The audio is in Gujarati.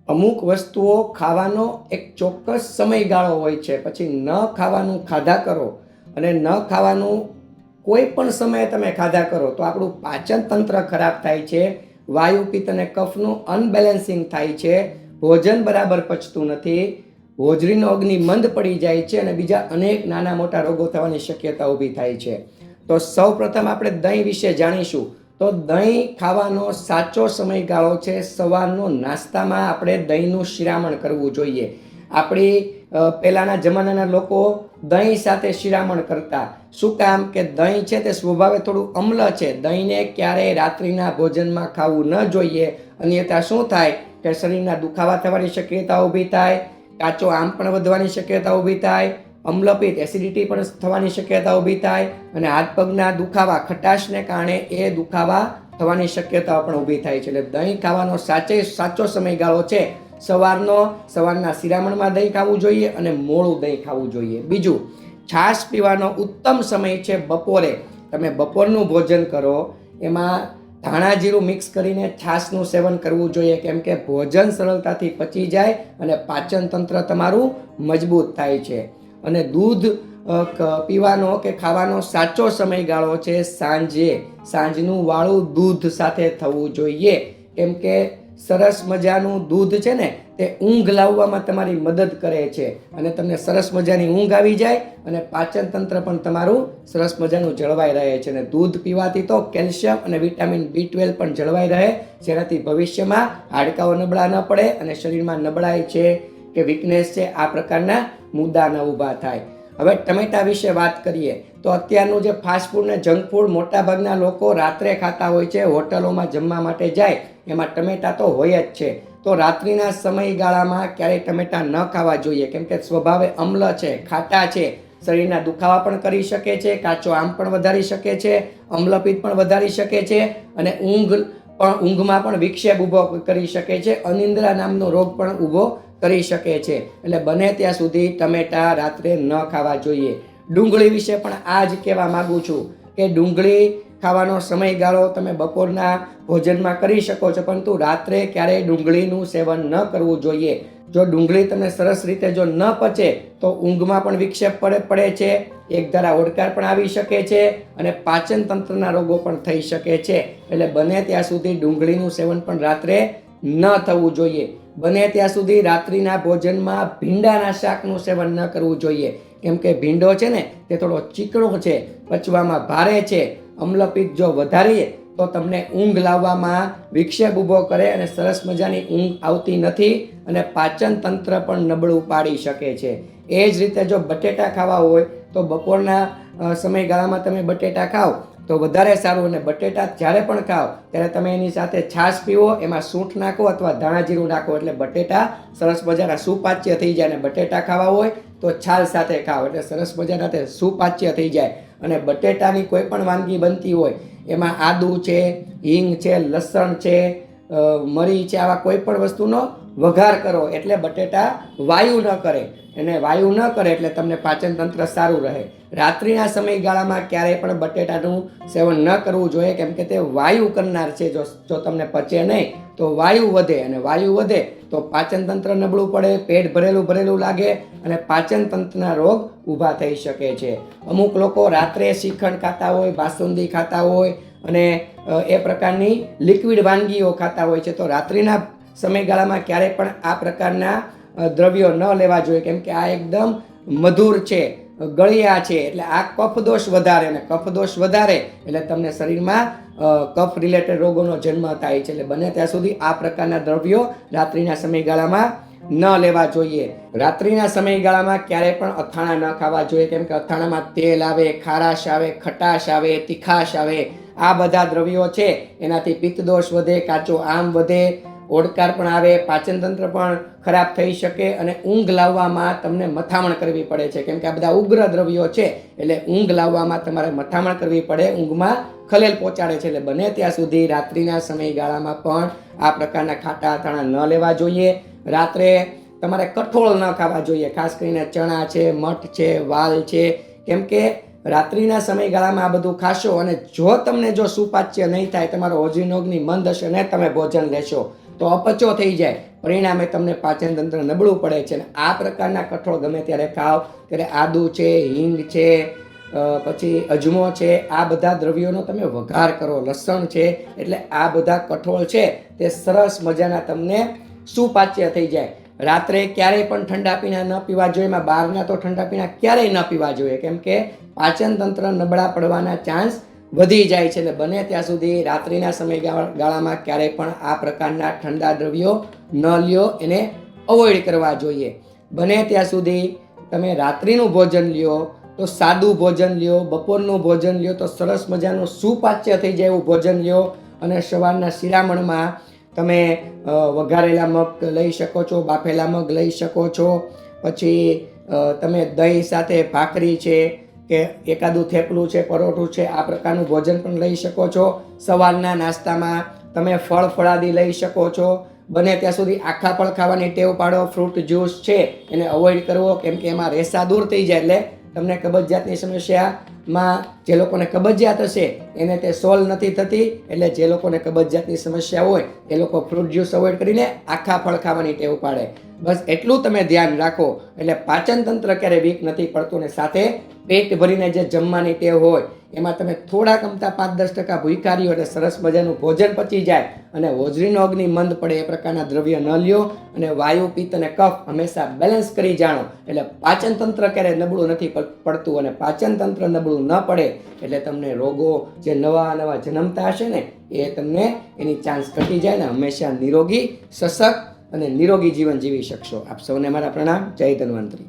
અમુક વસ્તુઓ ખાવાનો એક ચોક્કસ સમયગાળો હોય છે, પછી ન ખાવાનું ખાધા કરો અને ન ખાવાનું કોઈ પણ સમયે તમે ખાધા કરો તો આપણું પાચન તંત્ર ખરાબ થાય છે, વાયુ પિત્ત અને કફનું અનબેલેન્સિંગ થાય છે, ભોજન બરાબર પચતું નથી, હોજરીનો અગ્નિ મંદ પડી જાય છે અને બીજા અનેક નાના મોટા રોગો થવાની શક્યતા ઊભી થાય છે. તો સૌ પ્રથમ આપણે દહીં વિશે જાણીશું. તો દહીં ખાવાનો સાચો સમયગાળો છે સવારનો નાસ્તામાં આપણે દહીંનું શિરામણ કરવું જોઈએ. આપણી પહેલાંના જમાનાના લોકો દહીં સાથે શિરામણ કરતા. શું કામ? કે દહીં છે તે સ્વભાવે થોડું અમ્લ છે. દહીંને ક્યારેય રાત્રિના ભોજનમાં ખાવું ન જોઈએ. અન્યથા શું થાય કે શરીરના દુખાવા થવાની શક્યતા ઊભી થાય, કાચો આમ પણ વધવાની શક્યતા ઊભી થાય, અમ્લપિત્ત એસિડિટી પણ થવાની શક્યતા ઊભી થાય અને હાથ પગના દુખાવા ખટાશને કારણે એ દુખાવા થવાની શક્યતાઓ પણ ઊભી થાય છે. એટલે દહીં ખાવાનો સાચો સમયગાળો છે સવારના શિરામણમાં દહીં ખાવું જોઈએ અને મોડું દહીં ખાવું જોઈએ. બીજું, છાશ પીવાનો ઉત્તમ સમય છે બપોરે. તમે બપોરનું ભોજન કરો એમાં ધાણા જીરું મિક્સ કરીને છાશનું સેવન કરવું જોઈએ, કેમ કે ભોજન સરળતાથી પચી જાય અને પાચન તંત્ર તમારું મજબૂત થાય છે. અને દૂધ પીવાનો કે ખાવાનો સાચો સમયગાળો છે સાંજનું વાળું દૂધ સાથે થવું જોઈએ, કેમ કે સરસ મજાનું દૂધ છે ને તે ઊંઘ લાવવામાં તમારી મદદ કરે છે અને તમને સરસ મજાની ઊંઘ આવી જાય અને પાચન તંત્ર પણ તમારું સરસ મજાનું જળવાઈ રહે છે. અને દૂધ પીવાથી તો કેલ્શિયમ અને વિટામિન B12 પણ જળવાઈ રહે, જેનાથી ભવિષ્યમાં હાડકાઓ નબળા ન પડે અને શરીરમાં નબળાઈ છે કે વીકનેસ છે આ પ્રકારના મુદ્દા ન ઊભા થાય. હવે ટમેટા વિશે વાત કરીએ તો અત્યારનું જે ફાસ્ટ ફૂડ ને જંક ફૂડ મોટાભાગના લોકો રાત્રે ખાતા હોય છે, હોટલોમાં જમવા માટે જાય એમાં ટમેટા તો હોય જ છે. તો રાત્રિના સમયગાળામાં ક્યારેય ટમેટા ન ખાવા જોઈએ, કેમ કે સ્વભાવે અમ્લ છે, ખાટા છે, શરીરના દુખાવા પણ કરી શકે છે, કાચો આમ પણ વધારી શકે છે, અમ્લપિત્ત પણ વધારી શકે છે અને ઊંઘમાં પણ વિક્ષેપ ઊભો કરી શકે છે, અનિંદ્રા નામનો રોગ પણ ઊભો કરી શકે છે. એટલે બને ત્યાં સુધી ટમેટા રાત્રે ન ખાવા જોઈએ. ડુંગળી વિશે પણ આ જ કહેવા માંગુ છું કે ડુંગળી ખાવાનો સમયગાળો તમે બપોરના ભોજનમાં કરી શકો છો, પરંતુ રાત્રે ક્યારેય ડુંગળીનું સેવન ન કરવું જોઈએ. જો ડુંગળી તમને સરસ રીતે જો ન પચે તો ઊંઘમાં પણ વિક્ષેપ પડે છે, એક ધારા ઓડકાર પણ આવી શકે છે અને પાચન તંત્રના રોગો પણ થઈ શકે છે. એટલે બને ત્યાં સુધી ડુંગળીનું સેવન પણ રાત્રે ન થવું જોઈએ. બને ત્યાં સુધી રાત્રિના ભોજનમાં ભીંડાના શાકનું સેવન ન કરવું જોઈએ, કેમ કે ભીંડો છે ને તે થોડો ચીકણો છે, પચવામાં ભારે છે, અમ્લપિત્ત જો વધારીએ તો તમને ઊંઘ લાવવામાં વિક્ષેપ ઊભો કરે અને સરસ મજાની ઊંઘ આવતી નથી અને પાચન તંત્ર પણ નબળું પાડી શકે છે. એ જ રીતે જો બટેટા ખાવા હોય તો બપોરના સમયગાળામાં તમે બટેટા ખાઓ તો વધારે સારું. અને બટેટા જ્યારે પણ ખાઓ ત્યારે તમે એની સાથે છાશ પીવો, એમાં સૂંઠ નાખો અથવા ધાણા જીરું નાખો એટલે બટેટા સરસ મજાના સુપાચ્ય થઈ જાય. અને બટેટા ખાવા હોય તો છાલ સાથે ખાઓ એટલે સરસ મજાના તે સુપાચ્ય થઈ જાય. અને બટેટાની કોઈ પણ વાનગી બનતી હોય એમાં આદુ છે, હિંગ છે, લસણ છે, મરી છે, આવા કોઈ પણ વસ્તુનો વઘાર કરો એટલે બટેટા વાયુ ન કરે, અને વાયુ ન કરે એટલે તમને પાચન તંત્ર સારું રહે. રાત્રિના સમયગાળામાં ક્યારેય પણ બટેટાનું સેવન ન કરવું જોઈએ, કેમ કે તે વાયુ કરનાર છે. જો તમને પચે નહીં તો વાયુ વધે, અને વાયુ વધે તો પાચન તંત્ર નબળું પડે, પેટ ભરેલું લાગે અને પાચન તંત્રના રોગ ઊભા થઈ શકે છે. અમુક લોકો રાત્રે શ્રીખંડ ખાતા હોય, બાસુંદી ખાતા હોય અને એ પ્રકારની લિક્વિડ વાનગીઓ ખાતા હોય છે. તો રાત્રિના સમયગાળામાં ક્યારેય પણ આ પ્રકારના દ્રવ્યો ન લેવા જોઈએ, કેમ કે આ એકદમ મધુર છે, ગળ્યા છે, એટલે આ કફ દોષ વધારે, અને કફ દોષ વધારે એટલે તમને શરીરમાં કફ રિલેટેડ રોગોનો જન્મ થાય છે. એટલે બને ત્યાં સુધી આ પ્રકારના દ્રવ્યો રાત્રિના સમયગાળામાં ન લેવા જોઈએ. રાત્રિના સમયગાળામાં ક્યારેય પણ અથાણા ન ખાવા જોઈએ, કેમ કે અથાણામાં તેલ આવે, ખારાશ આવે, ખટાશ આવે, તીખાશ આવે, આ બધા દ્રવ્યો છે એનાથી પિત્ત દોષ વધે, કાચો આમ વધે, ઓડકાર પણ આવે, પાચન તંત્ર પણ ખરાબ થઈ શકે અને ઊંઘ લાવવામાં તમને મથામણ કરવી પડે છે, કેમ કે આ બધા ઉગ્ર દ્રવ્યો છે એટલે ઊંઘ લાવવામાં તમારે મથામણ કરવી પડે, ઊંઘમાં ખલેલ પહોંચાડે છે. એટલે બને ત્યાં સુધી રાત્રિના સમયગાળામાં પણ આ પ્રકારના ખાટા અથાણા ન લેવા જોઈએ. રાત્રે તમારે કઠોળ ન ખાવા જોઈએ, ખાસ કરીને ચણા છે, મઠ છે, વાલ છે, કેમ કે રાત્રિના સમયગાળામાં આ બધું ખાશો અને જો તમને સુપાચ્ય નહીં થાય, તમારો હોજરીનો અગ્નિ મંદ હશે ને તમે ભોજન લેશો તો અપચો થઈ જાય, પરિણામે તમને પાચન તંત્ર નબળું પડે છે. અને આ પ્રકારના કઠોળ ગમે ત્યારે ખાઓ ત્યારે આદુ છે, હિંગ છે, પછી અજમો છે, આ બધા દ્રવ્યોનો તમે વઘાર કરો, લસણ છે, એટલે આ બધા કઠોળ છે તે સરસ મજાના તમને સુપાચ્ય થઈ જાય. રાત્રે ક્યારેય પણ ઠંડા પીણા ન પીવા જોઈએ. એમાં બહારના તો ઠંડા પીણા ક્યારેય ન પીવા જોઈએ, કેમ કે પાચન તંત્ર નબળા પડવાના ચાન્સ વધી જાય છે. એટલે બને ત્યાં સુધી રાત્રિના સમયગાળામાં ક્યારેય પણ આ પ્રકારના ઠંડા દ્રવ્યો ન લ્યો, એને અવોઇડ કરવા જોઈએ. બને ત્યાં સુધી તમે રાત્રિનું ભોજન લ્યો તો સાદું ભોજન લ્યો, બપોરનું ભોજન લ્યો તો સરસ મજાનું સુપાચ્ય થઈ જાય એવું ભોજન લ્યો. અને સવારના શિરામણમાં તમે વઘારેલા મગ લઈ શકો છો, બાફેલા મગ લઈ શકો છો, પછી તમે દહીં સાથે ભાખરી છે કે એકાદું થેપલું છે, પરોઠું છે, આ પ્રકારનું ભોજન પણ લઈ શકો છો. સવારના નાસ્તામાં તમે ફળ ફળાદી લઈ શકો છો. બને ત્યાં સુધી આખા ફળ ખાવાની ટેવ પાડો. ફ્રૂટ જ્યુસ છે એને અવોઇડ કરવો, કેમ કે એમાં રેસા દૂર થઈ જાય એટલે તમને કબજિયાતની સમસ્યામાં જે લોકોને કબજિયાત હશે એને તે સોલ્વ નથી થતી. એટલે જે લોકોને કબજિયાતની સમસ્યા હોય એ લોકો ફ્રૂટ જ્યુસ અવોઇડ કરીને આખા ફળ ખાવાની ટેવ પાડે. બસ એટલું તમે ધ્યાન રાખો એટલે પાચન તંત્ર ક્યારે વીક નથી પડતું. ને સાથે પેટ ભરીને જે જમવાની ટેવ હોય એમાં તમે થોડા કમતા 5-10% ભૂખ્યા રહ્યો એટલે સરસ મજાનું ભોજન પચી જાય અને હોજરીનો અગ્નિ મંદ પડે એ પ્રકારના દ્રવ્ય ન લ્યો. અને વાયુ, પિત્ત અને કફ હંમેશા બેલેન્સ કરી જાણો એટલે પાચન તંત્ર ક્યારે નબળું નથી પડતું. અને પાચન તંત્ર નબળું ન પડે એટલે તમને રોગો જે નવા જન્મતા હશે ને એ તમને એની ચાન્સ ઘટી જાય ને હંમેશા નિરોગી, સશક્ત અને નિરોગી જીવન જીવી શકશો. આપ સૌને મારા પ્રણામ. જય ધન્વંતરી.